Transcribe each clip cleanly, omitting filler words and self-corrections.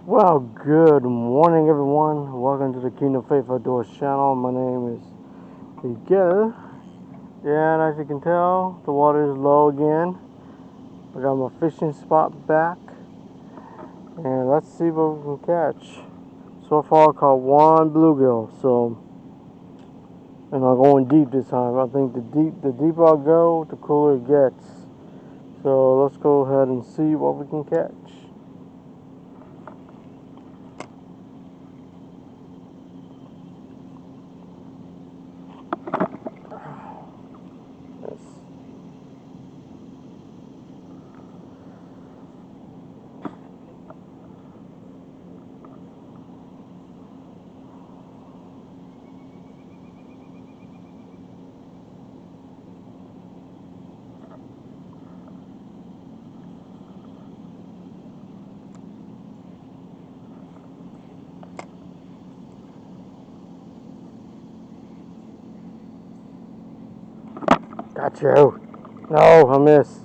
Well, good morning, everyone. Welcome to the Kingdom Faith Outdoors channel. My name is Miguel, and as you can tell, the water is low again. I got my fishing spot back, and let's see what we can catch. So far, I caught one bluegill. And I'm going deep this time. I think the deeper I go, the cooler it gets. So let's go ahead and see what we can catch. Yes. Got you. No, I missed.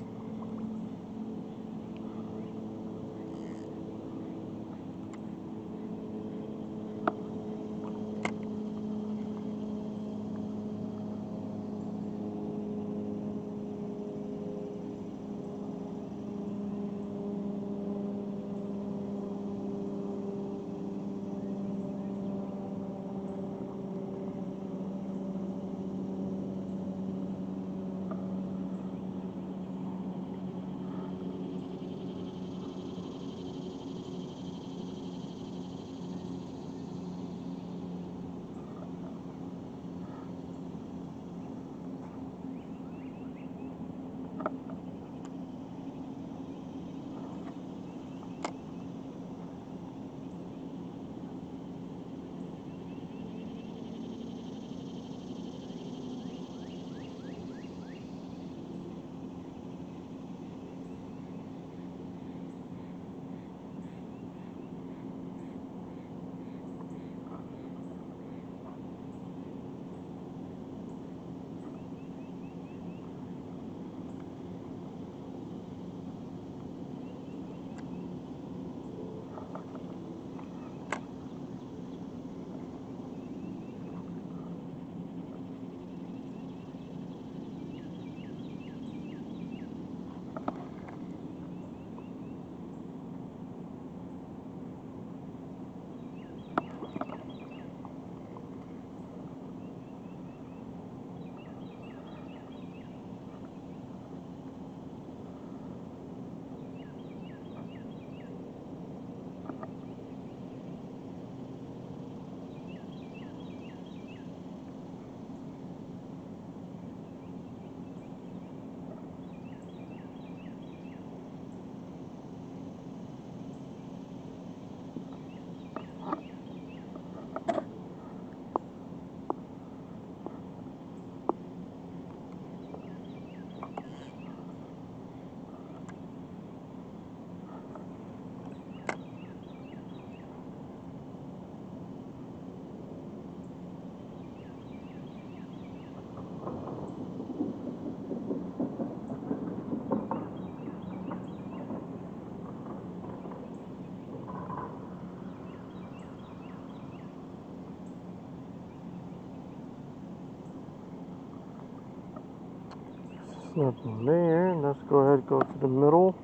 Nothing there. Let's go ahead and go to the middle.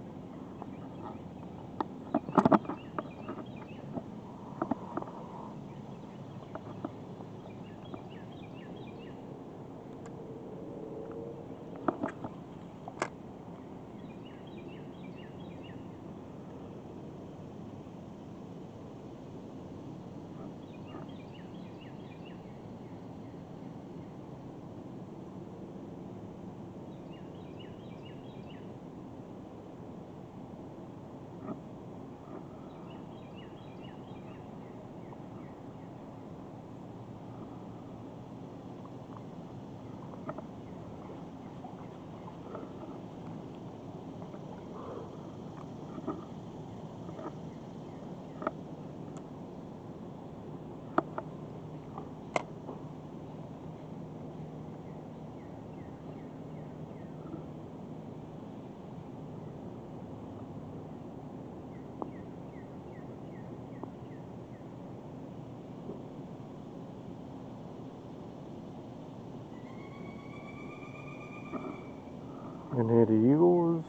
can hear the eagles.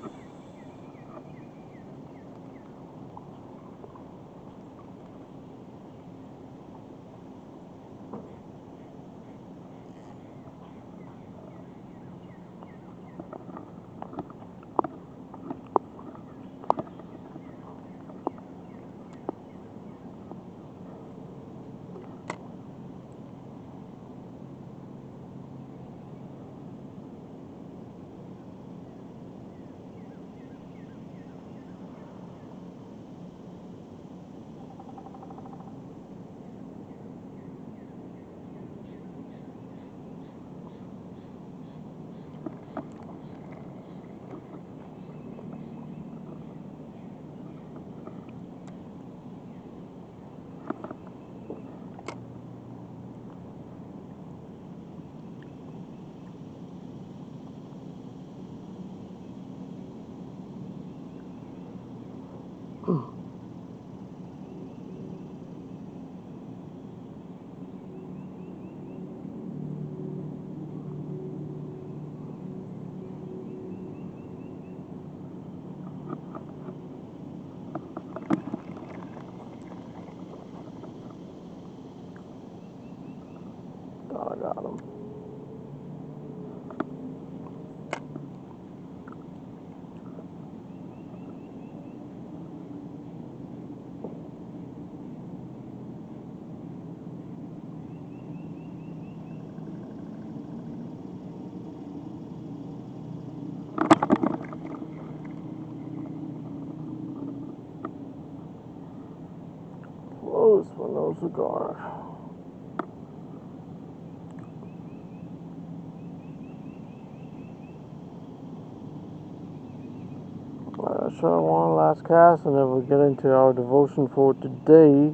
Thought I got him. Close for no cigar. I'll show one last cast and then we'll get into our devotion for today.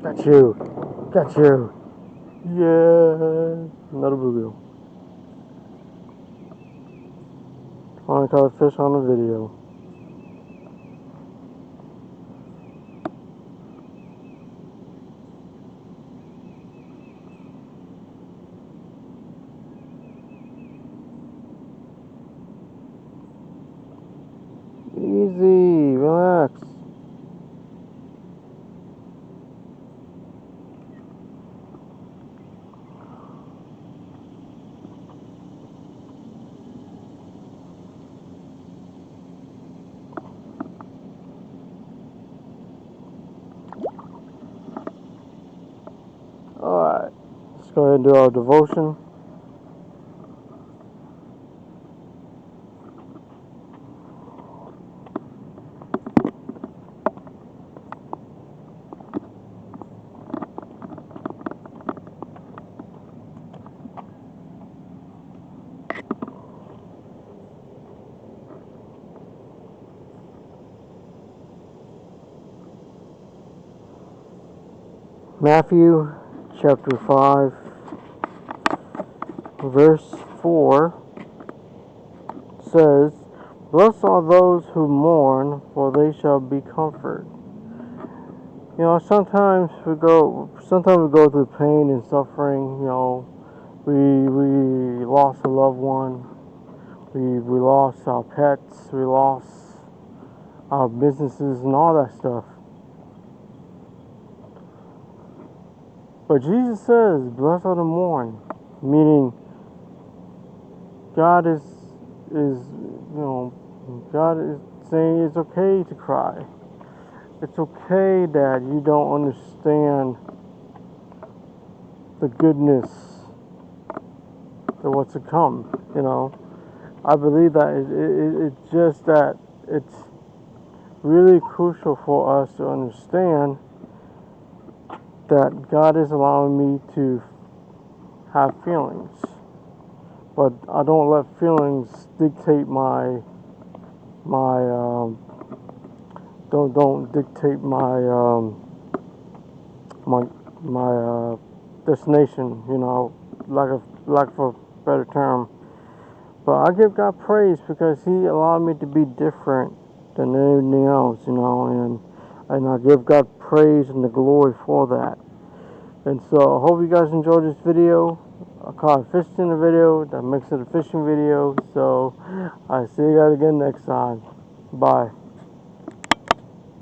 Got you. Got you. Yeah. Another bluegill. Finally caught a fish on the video. Easy. Relax. Alright. Let's go ahead and do our devotion. Matthew chapter 5, verse 4 says, "Blessed are those who mourn, for they shall be comforted." You know, sometimes we go through pain and suffering. You know, we lost a loved one, we lost our pets, we lost our businesses and all that stuff. But Jesus says, "Blessed are the mourn," meaning God is God is saying it's okay to cry. It's okay that you don't understand the goodness of what's to come. I believe that it's just that it's really crucial for us to understand that God is allowing me to have feelings, but I don't let feelings dictate don't dictate my destination. Lack for a better term. But I give God praise because He allowed me to be different than anything else, and I give God praise and the glory for that. And so I hope you guys enjoyed this video. I caught fish in the video that makes it a fishing video. So I see you guys again next time. Bye.